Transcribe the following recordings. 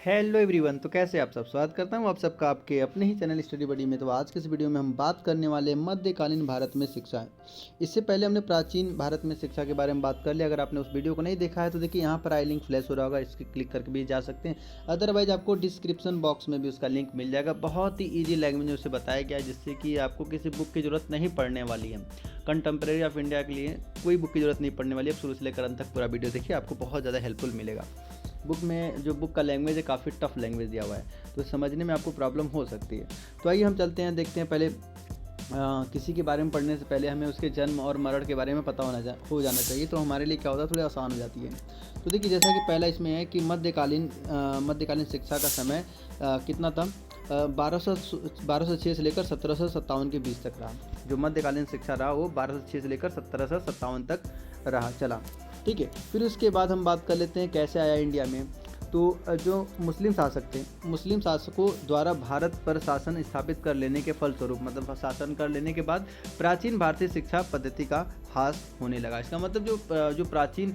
Hello everyone. तो कैसे आप सब, स्वागत करता हूँ आप सबका आपके अपने ही चैनल स्टडी बडी में। तो आज के इस वीडियो में हम बात करने वाले हैं मध्यकालीन भारत में शिक्षा। इससे पहले हमने प्राचीन भारत में शिक्षा के बारे में बात कर लिया। अगर आपने उस वीडियो को नहीं देखा है तो देखिए यहाँ पर आई लिंक फ्लैश हो रहा होगा, इसके क्लिक करके भी जा सकते हैं। अदरवाइज आपको डिस्क्रिप्शन बॉक्स में भी उसका लिंक मिल जाएगा। बहुत ही ईजी लैंग्वेज में उसे बताया गया है, जिससे कि आपको किसी बुक की जरूरत नहीं पड़ने वाली है। कंटेम्प्रेरी ऑफ इंडिया के लिए कोई बुक की जरूरत नहीं पड़ने वाली है। शुरू से लेकर अंत तक पूरा वीडियो देखिए, आपको बहुत ज़्यादा हेल्पफुल मिलेगा। बुक में जो बुक का लैंग्वेज है काफ़ी टफ लैंग्वेज दिया हुआ है, तो समझने में आपको प्रॉब्लम हो सकती है। तो आइए हम चलते हैं, देखते हैं। पहले किसी के बारे में पढ़ने से पहले हमें उसके जन्म और मरण के बारे में पता हो जाना चाहिए, तो हमारे लिए क्या होता है, थोड़ी आसान हो जाती है। तो देखिए, जैसा कि पहला इसमें है कि मध्यकालीन शिक्षा का समय कितना था। 1206 से लेकर 1757 के बीच तक रहा। जो मध्यकालीन शिक्षा रहा वो 1206 से लेकर 1757 तक रहा चला। ठीक है, फिर उसके बाद हम बात कर लेते हैं कैसे आया इंडिया में। तो जो मुस्लिम शासक थे, मुस्लिम शासकों द्वारा भारत पर शासन स्थापित कर लेने के फलस्वरूप, मतलब शासन कर लेने के बाद प्राचीन भारतीय शिक्षा पद्धति का ह्रास होने लगा। इसका मतलब जो प्राचीन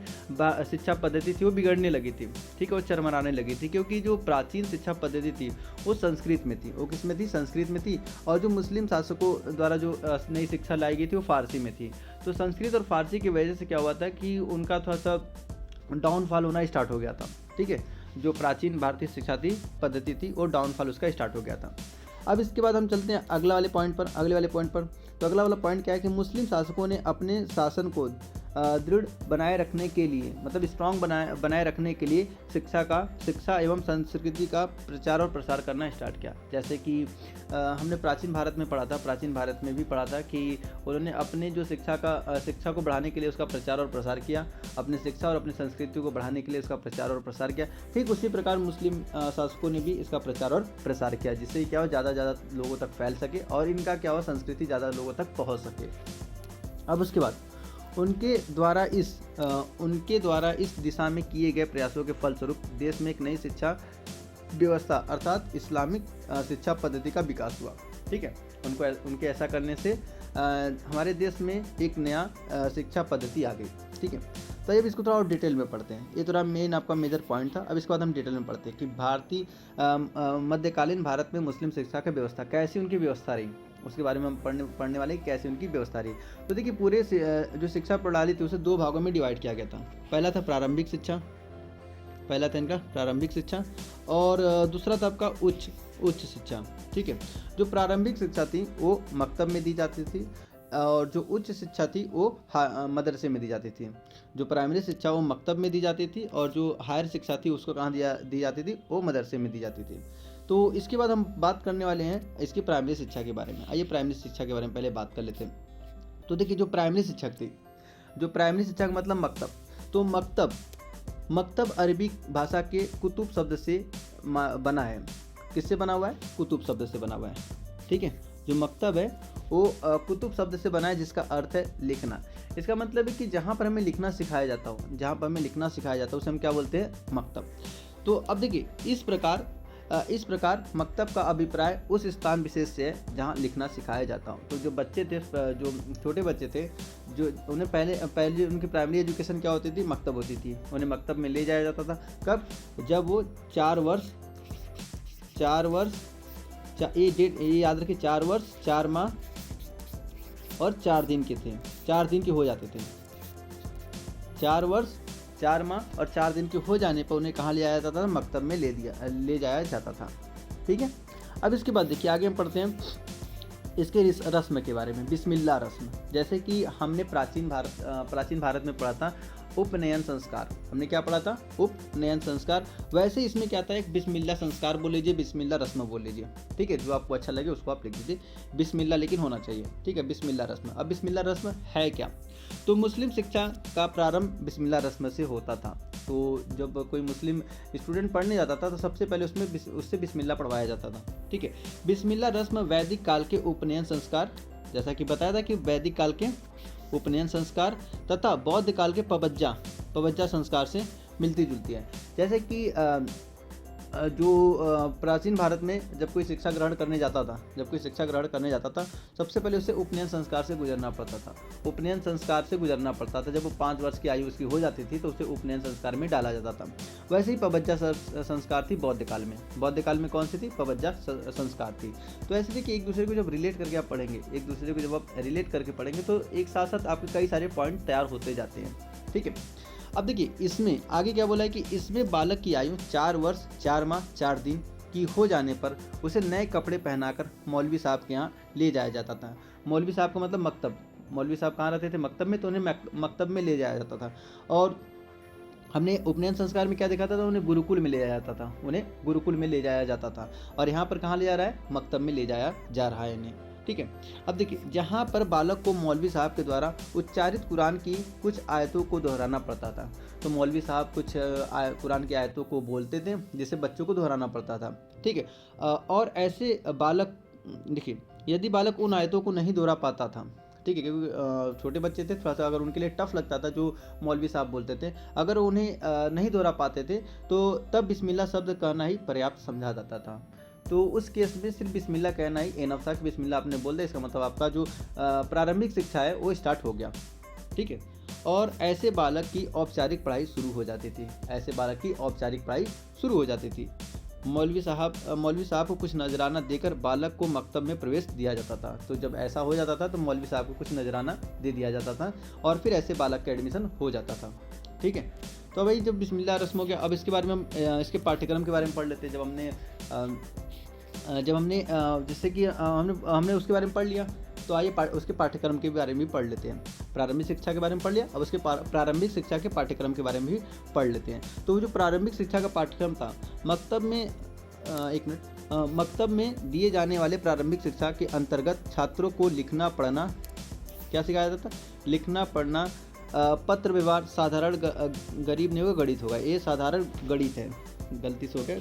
शिक्षा पद्धति थी वो बिगड़ने लगी थी। ठीक है, वो चरमराने लगी थी, क्योंकि जो प्राचीन शिक्षा पद्धति थी वो संस्कृत में थी। वो किस में थी? संस्कृत में थी। और जो मुस्लिम शासकों द्वारा जो नई शिक्षा लाई गई थी वो फारसी में थी। तो संस्कृत और फारसी की वजह से क्या हुआ था कि उनका थोड़ा सा डाउनफॉल होना स्टार्ट हो गया था। ठीक है, जो प्राचीन भारतीय शिक्षा थी पद्धति थी वो डाउनफॉल उसका स्टार्ट हो गया था। अब इसके बाद हम चलते हैं अगले वाले पॉइंट पर। तो अगला वाला पॉइंट क्या है कि मुस्लिम शासकों ने अपने शासन को दृढ़ बनाए रखने के लिए, मतलब स्ट्रांग बनाए रखने के लिए शिक्षा एवं संस्कृति का प्रचार और प्रसार करना स्टार्ट किया। जैसे कि हमने प्राचीन भारत में पढ़ा था, प्राचीन भारत में भी पढ़ा था कि उन्होंने अपने जो शिक्षा को बढ़ाने के लिए उसका प्रचार और प्रसार किया, अपनी शिक्षा और अपनी संस्कृति को बढ़ाने के लिए उसका प्रचार और प्रसार किया। ठीक उसी प्रकार मुस्लिम शासकों ने भी इसका प्रचार और प्रसार किया, जिससे क्या हो, ज़्यादा लोगों तक फैल सके और इनका क्या हो, संस्कृति ज़्यादा लोगों तक पहुँच सके। अब उसके बाद उनके द्वारा इस दिशा में किए गए प्रयासों के फलस्वरूप देश में एक नई शिक्षा व्यवस्था अर्थात इस्लामिक शिक्षा पद्धति का विकास हुआ। ठीक है, उनके ऐसा करने से हमारे देश में एक नया शिक्षा पद्धति आ गई। ठीक है, तो अब इसको थोड़ा और डिटेल में पढ़ते हैं। ये थोड़ा मेन आपका मेजर पॉइंट था। अब इसके बाद हम डिटेल में पढ़ते हैं कि मध्यकालीन भारत में मुस्लिम शिक्षा की व्यवस्था, कैसी उनकी व्यवस्था रही, उसके बारे में हम पढ़ने वाले कैसे उनकी व्यवस्था रही। तो देखिए, पूरे जो शिक्षा प्रणाली थी उसे दो भागों में डिवाइड किया गया था। पहला था प्रारंभिक शिक्षा, और दूसरा था आपका उच्च शिक्षा। ठीक है, जो प्रारंभिक शिक्षा थी वो मकतब में दी जाती थी, और जो उच्च शिक्षा थी वो मदरसे में दी जाती थी। जो प्राइमरी शिक्षा वो मकतब में दी जाती थी, और जो हायर शिक्षा थी उसको कहाँ दी जाती थी, वो मदरसे में दी जाती थी। तो इसके बाद हम बात करने वाले हैं इसकी प्राइमरी शिक्षा के बारे में। आइए प्राइमरी शिक्षा के बारे में पहले बात कर लेते हैं। तो देखिए, जो प्राइमरी शिक्षा का मतलब मकतब, तो मकतब अरबी भाषा के कुतुब शब्द से बना है। किससे बना हुआ है? कुतुब शब्द से बना हुआ है। ठीक है, जो मकतब है वो कुतुब शब्द से बना है, जिसका अर्थ है लिखना। इसका मतलब है कि जहाँ पर हमें लिखना सिखाया जाता हो, उसे हम क्या बोलते हैं? मकतब। तो अब देखिए, इस प्रकार मकतब का अभिप्राय उस स्थान विशेष से है जहाँ लिखना सिखाया जाता हो। तो जो बच्चे थे, जो छोटे बच्चे थे, जो उन्हें पहले उनकी प्राइमरी एजुकेशन क्या होती थी? मकतब होती थी। उन्हें मकतब में ले जाया जाता था। कब? जब वो 4 वर्ष, ये याद रखिए, 4 वर्ष 4 माह और 4 दिन के थे, 4 दिन के हो जाते थे। 4 वर्ष 4 माह और 4 दिन के हो जाने पर उन्हें कहाँ ले जाया जाता था? मकतब में ले जाया जाता था। ठीक है, अब इसके बाद देखिए आगे हम पढ़ते हैं इसके रस्म के बारे में। बिस्मिल्लाह रस्म, जैसे कि हमने प्राचीन भारत में पढ़ा था उपनयन संस्कार। हमने क्या पढ़ा था? उपनयन संस्कार। वैसे इसमें क्या था? एक बिस्मिल्लाह संस्कार बोल लीजिए, बिस्मिल्लाह रस्म बोल लीजिए। ठीक है, जो आपको अच्छा लगे उसको आप लिख दीजिए। बिस्मिल्लाह लेकिन होना चाहिए। ठीक है, बिस्मिल्लाह रस्म। अब बिस्मिल्लाह रस्म है क्या? तो मुस्लिम शिक्षा का प्रारंभ बिस्मिल्लाह रस्म से होता था। तो जब कोई मुस्लिम स्टूडेंट पढ़ने जाता था तो सबसे पहले उससे बिस्मिल्लाह पढ़वाया जाता था। ठीक है, बिस्मिल्लाह रस्म वैदिक काल के उपनयन संस्कार, जैसा कि बताया था कि वैदिक काल के उपनयन संस्कार तथा बौद्ध काल के पबज्जा संस्कार से मिलती जुलती है। जैसे कि जो प्राचीन भारत में जब कोई शिक्षा ग्रहण करने जाता था, सबसे पहले उसे उपनयन संस्कार से गुजरना पड़ता था। जब वो 5 वर्ष की आयु उसकी हो जाती थी तो उसे उपनयन संस्कार में डाला जाता था। वैसे ही पबज्जा संस्कार थी बौद्ध काल में कौन सी थी? पबज्जा संस्कार थी। तो ऐसे थी कि एक दूसरे को जब रिलेट करके आप पढ़ेंगे तो एक साथ साथ आपके कई सारे पॉइंट तैयार होते जाते हैं। ठीक है, अब देखिए इसमें आगे क्या बोला है कि इसमें बालक की आयु 4 वर्ष 4 माह 4 दिन की हो जाने पर उसे नए कपड़े पहनाकर मौलवी साहब के यहाँ ले जाया जाता था। मौलवी साहब का मतलब मकतब। मौलवी साहब कहाँ रहते थे? मकतब में। तो उन्हें मकतब में ले जाया जाता था। और हमने उपनयन संस्कार में क्या देखा था? उन्हें गुरुकुल में ले जाया जाता था। और यहाँ पर कहाँ ले जा रहा है? मकतब में ले जाया जा रहा है इन्हें। ठीक है, अब देखिए जहाँ पर बालक को मौलवी साहब के द्वारा उच्चारित कुरान की कुछ आयतों को दोहराना पड़ता था। तो मौलवी साहब कुछ कुरान की आयतों को बोलते थे जिसे बच्चों को दोहराना पड़ता था। ठीक है, और ऐसे बालक, देखिए यदि बालक उन आयतों को नहीं दोहरा पाता था, ठीक है, क्योंकि छोटे बच्चे थे, थोड़ा सा अगर उनके लिए टफ लगता था जो मौलवी साहब बोलते थे, अगर उन्हें नहीं दोहरा पाते थे तो तब बिस्मिल्लाह शब्द कहना ही पर्याप्त समझा जाता था। तो उस केस में सिर्फ बिस्मिल्लाह कहना ही एनफ था कि बिस्मिल्लाह आपने बोल दिया, इसका मतलब आपका जो प्रारंभिक शिक्षा है वो स्टार्ट हो गया। ठीक है, और ऐसे बालक की औपचारिक पढ़ाई शुरू हो जाती थी। मौलवी साहब को कुछ नजराना देकर बालक को मकतब में प्रवेश दिया जाता था। तो जब ऐसा हो जाता था तो मौलवी साहब को कुछ नजराना दे दिया जाता था और फिर ऐसे बालक का एडमिशन हो जाता था। ठीक है, तो भाई जब बिस्मिल्लाह रस्म हो गया, अब इसके बारे में हम इसके पाठ्यक्रम के बारे में पढ़ लेते हैं। जब हमने जैसे कि हमने उसके बारे में पढ़ लिया, तो आइए उसके पाठ्यक्रम के बारे में भी पढ़ लेते हैं। प्रारंभिक शिक्षा के बारे में पढ़ लिया, अब उसके प्रारंभिक शिक्षा के पाठ्यक्रम के बारे में भी पढ़ लेते हैं। तो जो प्रारंभिक शिक्षा का पाठ्यक्रम था, मकतब में दिए जाने वाले प्रारंभिक शिक्षा के अंतर्गत छात्रों को लिखना पढ़ना क्या सिखाया जाता था? लिखना पढ़ना, पत्र व्यवहार, साधारण गरीब नहीं होगा गणित होगा, ये साधारण गणित है, गलती से हो गया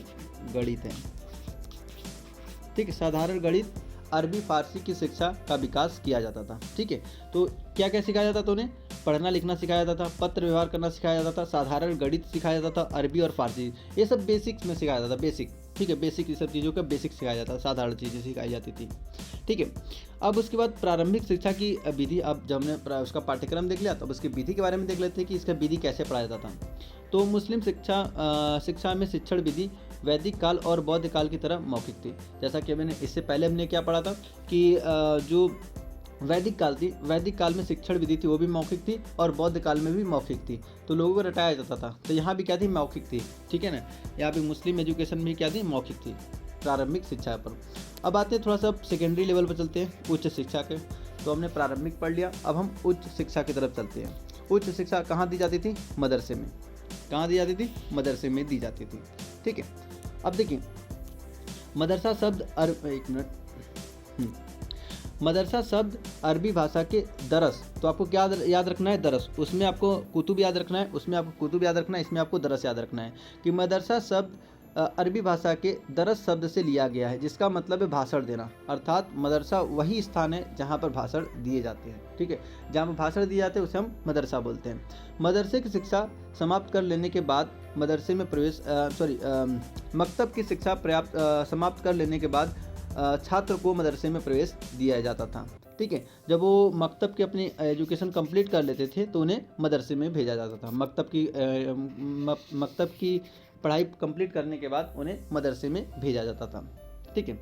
गणित है। ठीक है, साधारण गणित, अरबी फारसी की शिक्षा का विकास किया जाता था। ठीक है, तो क्या क्या सिखाया जाता था? उन्हें पढ़ना लिखना सिखाया जाता था, पत्र व्यवहार करना सिखाया जाता था, साधारण गणित सिखाया जाता था, अरबी और फारसी, ये सब बेसिक्स में सिखाया जाता था। बेसिक, ठीक है, बेसिक, ये सब चीज़ों का बेसिक सिखाया जाता था, साधारण चीज़ें सिखाई जाती थी। ठीक है, अब उसके बाद प्रारंभिक शिक्षा की विधि, अब जब हमने उसका पाठ्यक्रम देख लिया तब उसकी विधि के बारे में देख लेते हैं कि इसका विधि कैसे पढ़ाया जाता था। तो मुस्लिम शिक्षा में शिक्षण विधि वैदिक काल और बौद्ध काल की तरह मौखिक थी। जैसा कि इससे पहले हमने क्या पढ़ा था कि जो वैदिक काल में शिक्षण विधि थी वो भी मौखिक थी और बौद्ध काल में भी मौखिक थी। तो लोगों को रटाया जाता था। तो यहाँ भी क्या थी? मौखिक थी। ठीक है ना, यहाँ भी मुस्लिम एजुकेशन भी क्या थी? मौखिक थी प्रारंभिक शिक्षा पर। अब आते हैं थोड़ा सा सेकेंडरी लेवल पर चलते हैं, उच्च शिक्षा के। तो हमने प्रारंभिक पढ़ लिया, अब हम उच्च शिक्षा की तरफ चलते हैं। उच्च शिक्षा कहाँ दी जाती थी? मदरसे में। कहाँ दी जाती थी? मदरसे में दी जाती थी। ठीक है, अब देखिए मदरसा शब्द अरबी भाषा के दरस, तो आपको क्या याद रखना है? दरस, उसमें आपको कुतुब याद रखना है, इसमें आपको दरस याद रखना है कि मदरसा शब्द अरबी भाषा के दरस शब्द से लिया गया है, जिसका मतलब है भाषण देना। अर्थात मदरसा वही स्थान है जहाँ पर भाषण दिए जाते हैं। ठीक है, जहाँ पर भाषण दिए जाते हैं उसे हम मदरसा बोलते हैं। मदरसे की शिक्षा समाप्त कर लेने के बाद मदरसे में प्रवेश मकतब की शिक्षा समाप्त कर लेने के बाद छात्र को मदरसे में प्रवेश दिया जाता था। ठीक है, जब वो मकतब की अपनी एजुकेशन कंप्लीट कर लेते थे तो उन्हें मदरसे में भेजा जाता था। मकतब की पढ़ाई कंप्लीट करने के बाद उन्हें मदरसे में भेजा जाता था। ठीक है,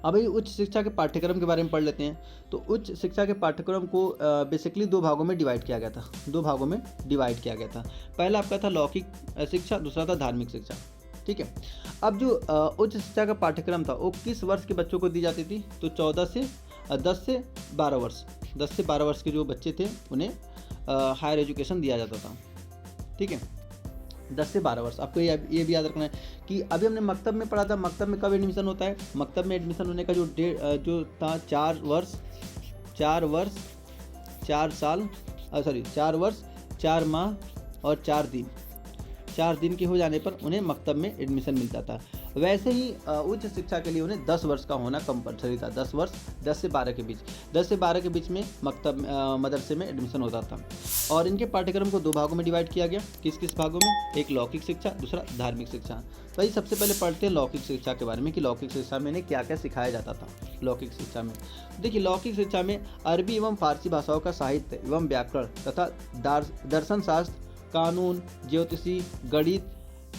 अब ये उच्च शिक्षा के पाठ्यक्रम के बारे में पढ़ लेते हैं। तो उच्च शिक्षा के पाठ्यक्रम को बेसिकली 2 भागों में डिवाइड किया गया था। पहला आपका था लौकिक शिक्षा, दूसरा था धार्मिक शिक्षा। ठीक है, अब जो उच्च शिक्षा का पाठ्यक्रम था वो किस वर्ष के बच्चों को दी जाती थी? तो 10 से 12 वर्ष के जो बच्चे थे उन्हें हायर एजुकेशन दिया जाता था। ठीक है, 10 से 12 वर्ष। आपको ये भी याद रखना है कि अभी हमने मकतब में पढ़ा था, मकतब में कब एडमिशन होता है? मकतब में एडमिशन होने का जो था 4 वर्ष 4 माह और 4 दिन के हो जाने पर उन्हें मकतब में एडमिशन मिलता था। वैसे ही उच्च शिक्षा के लिए उन्हें 10 वर्ष का होना कंपलसरी था। 10 वर्ष, 10 से 12 के बीच, 10 से 12 के बीच में मदरसे में एडमिशन होता था। और इनके पाठ्यक्रम को 2 भागों में डिवाइड किया गया। किस किस भागों में? एक लौकिक शिक्षा, दूसरा धार्मिक शिक्षा। तो ये सबसे पहले पढ़ते हैं लौकिक शिक्षा के बारे में कि लौकिक शिक्षा में इन्हें क्या क्या सिखाया जाता था। लौकिक शिक्षा में देखिए, लौकिक शिक्षा में अरबी एवं फारसी भाषाओं का साहित्य एवं व्याकरण तथा दर्शन शास्त्र, कानून, ज्योतिषी, गणित,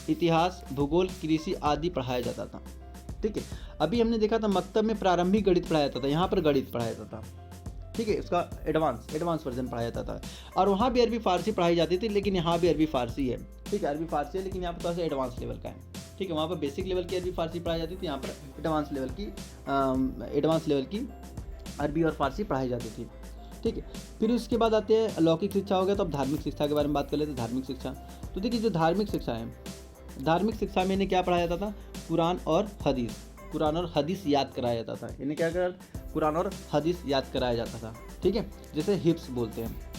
इतिहास, भूगोल, कृषि आदि पढ़ाया जाता था। ठीक है, अभी हमने देखा था मकतब में प्रारंभिक गणित पढ़ाया जाता था, यहाँ पर गणित पढ़ाया जाता था। ठीक है, उसका एडवांस वर्जन पढ़ाया जाता था। और वहाँ भी अरबी फारसी पढ़ाई जाती थी, लेकिन यहाँ भी अरबी फारसी है। ठीक है, अरबी फारसी है, लेकिन यहाँ पर थोड़ा सा एडवांस लेवल का है। ठीक है, वहाँ पर बेसिक लेवल की अरबी फारसी पढ़ाई जाती थी, यहाँ पर एडवांस लेवल की अरबी और फारसी पढ़ाई जाती थी। ठीक है, फिर उसके बाद आते हैं लौकिक शिक्षा हो गया, तो अब धार्मिक शिक्षा के बारे में बात कर लेते हैं। धार्मिक शिक्षा, तो देखिए जो धार्मिक शिक्षा है, धार्मिक शिक्षा में इन्हें क्या पढ़ाया जाता था? कुरान और हदीस याद कराया जाता था। इन्हें क्या कर कुरान और हदीस याद कराया जाता था। ठीक है, जैसे हिफ्स बोलते हैं।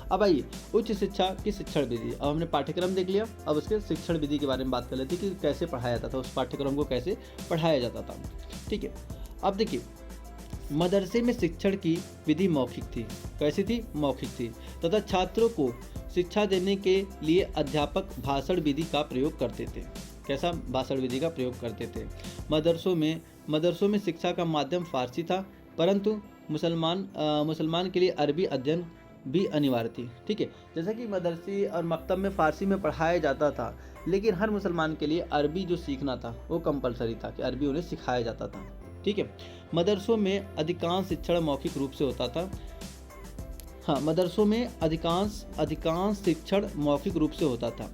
अब आइए उच्च शिक्षा की शिक्षण विधि। अब हमने पाठ्यक्रम देख लिया, अब उसके शिक्षण विधि के बारे में बात कर लेते हैं कि कैसे पढ़ाया जाता था, उस पाठ्यक्रम को कैसे पढ़ाया जाता था। ठीक है, अब देखिए मदरसे में शिक्षण की विधि मौखिक थी। कैसी थी? मौखिक थी, तथा छात्रों को शिक्षा देने के लिए अध्यापक भाषण विधि का प्रयोग करते थे। कैसा? भाषण विधि का प्रयोग करते थे। मदरसों में शिक्षा का माध्यम फारसी था, परंतु मुसलमान के लिए अरबी अध्ययन भी अनिवार्य थी। ठीक है, जैसा कि मदरसे और मकतब में फ़ारसी में पढ़ाया जाता था, लेकिन हर मुसलमान के लिए अरबी जो सीखना था वो कंपलसरी था कि अरबी उन्हें सिखाया जाता था। ठीक है, मदरसों में अधिकांश शिक्षण मौखिक रूप से होता था। हाँ, मदरसों में अधिकांश शिक्षण मौखिक रूप से होता था,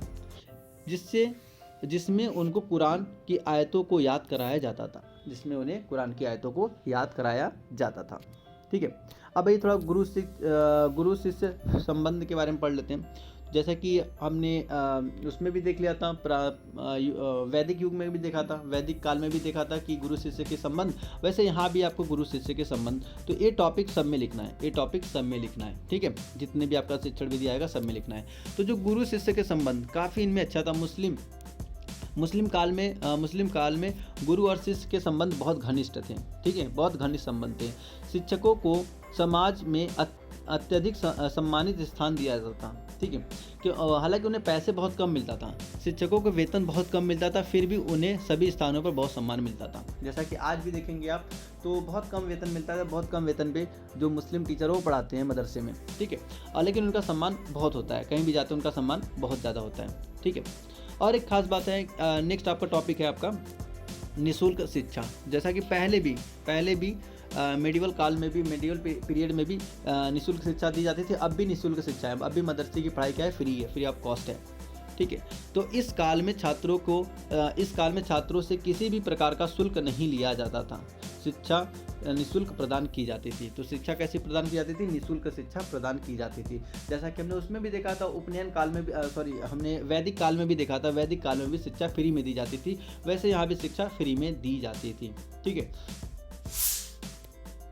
जिसमें उनको कुरान की आयतों को याद कराया जाता था। था। ठीक है, अब ये थोड़ा गुरु शिष्य संबंध के बारे में पढ़ लेते हैं। जैसा कि हमने उसमें भी देख लिया था, वैदिक युग में भी देखा था, वैदिक काल में भी देखा था कि गुरु शिष्य के संबंध। वैसे यहाँ भी आपको गुरु शिष्य के संबंध, तो ये टॉपिक सब में लिखना है। ठीक है, जितने भी आपका शिक्षण विधि आएगा सब में लिखना है। तो जो गुरु शिष्य के संबंध काफ़ी इनमें अच्छा था। मुस्लिम काल में गुरु और शिष्य के संबंध बहुत घनिष्ठ थे। ठीक है, बहुत घनिष्ठ संबंध थे। शिक्षकों को समाज में अत्यधिक सम्मानित स्थान दिया जाता था। ठीक है, कि हालांकि उन्हें पैसे बहुत कम मिलता था, शिक्षकों को वेतन बहुत कम मिलता था, फिर भी उन्हें सभी स्थानों पर बहुत सम्मान मिलता था। जैसा कि आज भी देखेंगे आप, तो बहुत कम वेतन मिलता है। बहुत कम वेतन पे जो मुस्लिम टीचर वो पढ़ाते हैं मदरसे में। ठीक है, लेकिन उनका सम्मान बहुत होता है, कहीं भी जाते हैं उनका सम्मान बहुत ज़्यादा होता है। ठीक है, और एक खास बात है, नेक्स्ट आपका टॉपिक है आपका निःशुल्क शिक्षा। जैसा कि पहले भी मेडिवल काल में भी, मेडिवल पीरियड में भी निःशुल्क शिक्षा दी जाती थी। अब भी निःशुल्क शिक्षा है, अब भी मदरसे की पढ़ाई क्या है? फ्री ऑफ कॉस्ट है। ठीक है, तो इस काल में छात्रों से किसी भी प्रकार का शुल्क नहीं लिया जाता था। शिक्षा निःशुल्क प्रदान की जाती थी। तो शिक्षा कैसी प्रदान की जाती थी? निःशुल्क शिक्षा प्रदान की जाती थी। जैसा कि हमने उसमें भी देखा था, उपनयन काल में भी हमने वैदिक काल में भी देखा था, वैदिक काल में भी शिक्षा फ्री में दी जाती थी। वैसे यहाँ भी शिक्षा फ्री में दी जाती थी। ठीक है,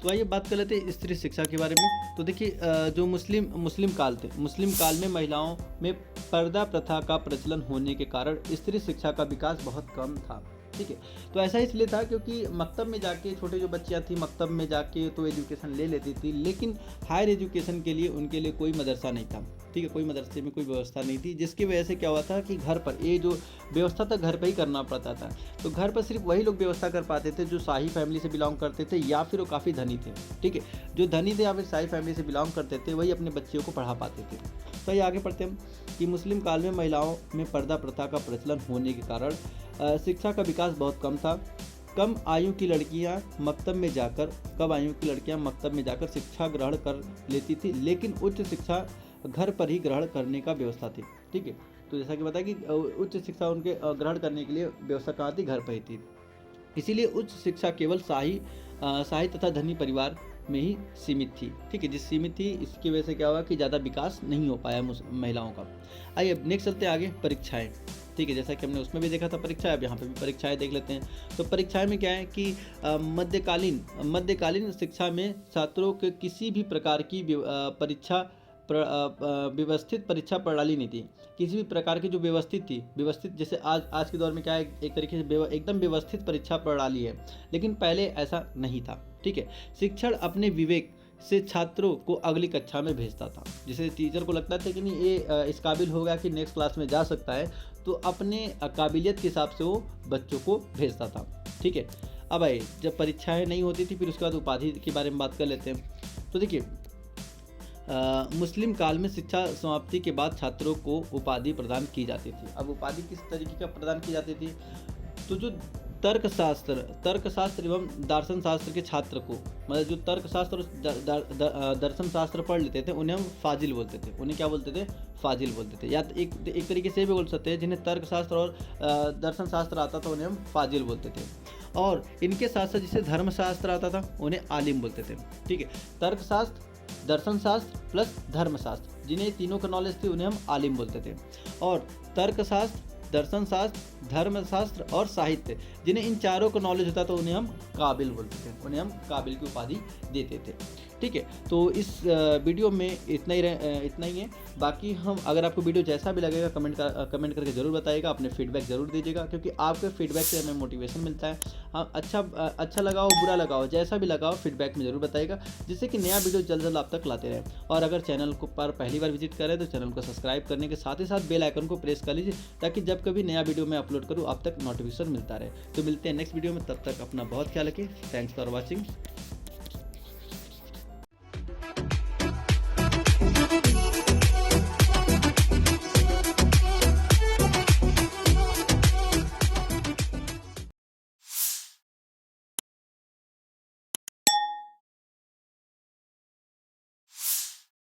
तो आइए बात कर लेते हैं स्त्री शिक्षा के बारे में। तो देखिए जो मुस्लिम काल में महिलाओं में पर्दा प्रथा का प्रचलन होने के कारण स्त्री शिक्षा का विकास बहुत कम था। ठीक है, तो ऐसा इसलिए था क्योंकि मकतब में जाके छोटे जो बच्चियाँ थी, मकतब में जाके तो एजुकेशन ले लेती थी, लेकिन हायर एजुकेशन के लिए उनके लिए कोई मदरसा नहीं था। ठीक है, कोई मदरसे में कोई व्यवस्था नहीं थी, जिसकी वजह से क्या हुआ था कि घर पर ये जो व्यवस्था था घर पर ही करना पड़ता था। तो घर पर सिर्फ वही लोग व्यवस्था कर पाते थे जो शाही फैमिली से बिलोंग करते थे, या फिर वो काफ़ी धनी थे। ठीक है, जो धनी थे या फिर शाही फैमिली से बिलोंग करते थे, वही अपने बच्चियों को पढ़ा पाते थे। तो ये आगे पढ़ते हैं कि मुस्लिम काल में महिलाओं में पर्दा प्रथा का प्रचलन होने के कारण शिक्षा का विकास बहुत कम था। कम आयु की लड़कियां मकतब में जाकर शिक्षा ग्रहण कर लेती थी, लेकिन उच्च शिक्षा घर पर ही ग्रहण करने का व्यवस्था थी। ठीक है, तो जैसा कि बताया कि उच्च शिक्षा उनके ग्रहण करने के लिए व्यवस्था कहाँ थी? घर पर ही थी। इसीलिए उच्च शिक्षा केवल शाही तथा धनी परिवार में ही सीमित थी। ठीक है, जिस सीमित थी इसकी वजह से क्या हुआ कि ज़्यादा विकास नहीं हो पाया महिलाओं का। आइए अब नेक्स्ट चलते हैं आगे, परीक्षाएं। ठीक है, जैसा कि हमने उसमें भी देखा था परीक्षाएं, अब यहाँ पे भी परीक्षाएं देख लेते हैं। तो परीक्षाएं में क्या है कि मध्यकालीन शिक्षा में छात्रों के किसी भी प्रकार की परीक्षा व्यवस्थित परीक्षा प्रणाली नहीं थी। किसी भी प्रकार की जो व्यवस्थित थी, व्यवस्थित जैसे आज के दौर में क्या है, एक तरीके से एकदम व्यवस्थित परीक्षा प्रणाली है, लेकिन पहले ऐसा नहीं था। ठीक है, शिक्षण अपने विवेक से छात्रों को अगली कक्षा में भेजता था। जैसे टीचर को लगता था कि नहीं ये इस काबिल होगा कि नेक्स्ट क्लास में जा सकता है, तो अपने काबिलियत के हिसाब से वो बच्चों को भेजता था। ठीक है, अब आइए जब परीक्षाएं नहीं होती थी, फिर उसके बाद उपाधि के बारे में बात कर लेते हैं। तो देखिए, मुस्लिम काल में शिक्षा समाप्ति के बाद छात्रों को उपाधि प्रदान की जाती थी। अब उपाधि किस तरीके का प्रदान की जाती थी, तो जो तर्कशास्त्र एवं दर्शन शास्त्र के छात्र को, मतलब जो तर्कशास्त्र और दर्शन शास्त्र पढ़ लेते थे, उन्हें हम फाजिल बोलते थे। उन्हें क्या बोलते थे? फाजिल बोलते थे। या एक तरीके से भी बोल सकते हैं, जिन्हें तर्कशास्त्र और दर्शन शास्त्र आता था उन्हें हम फाजिल बोलते थे। और इनके साथ साथ जिसे धर्मशास्त्र आता था उन्हें आलिम बोलते थे। ठीक है, तर्कशास्त्र, दर्शन शास्त्र प्लस धर्मशास्त्र, जिन्हें तीनों का नॉलेज थी उन्हें हम आलिम बोलते थे। और तर्कशास्त्र, दर्शन शास्त्र, धर्मशास्त्र और साहित्य, जिन्हें इन चारों का नॉलेज होता था उन्हें हम काबिल बोलते थे, उन्हें हम काबिल की उपाधि देते थे। ठीक है, तो इस वीडियो में इतना ही है। बाकी हम, अगर आपको वीडियो जैसा भी लगेगा कमेंट करके ज़रूर बताइएगा, अपने फीडबैक ज़रूर दीजिएगा, क्योंकि आपके फीडबैक से हमें मोटिवेशन मिलता है। हाँ, अच्छा लगा हो, बुरा लगा हो, जैसा भी लगा हो, फीडबैक में ज़रूर बताइएगा, जिससे कि नया वीडियो जल्द जल्द आप तक लाते रहें। और अगर चैनल को पर पहली बार विजिट करें तो चैनल को सब्सक्राइब करने के साथ ही साथ बेल आइकन को प्रेस कर लीजिए, ताकि जब कभी नया वीडियो मैं अपलोड करूँ आप तक नोटिफिकेशन मिलता रहे। तो मिलते हैं नेक्स्ट वीडियो में, तब तक अपना बहुत ख्याल रखिए। Thanks for watching.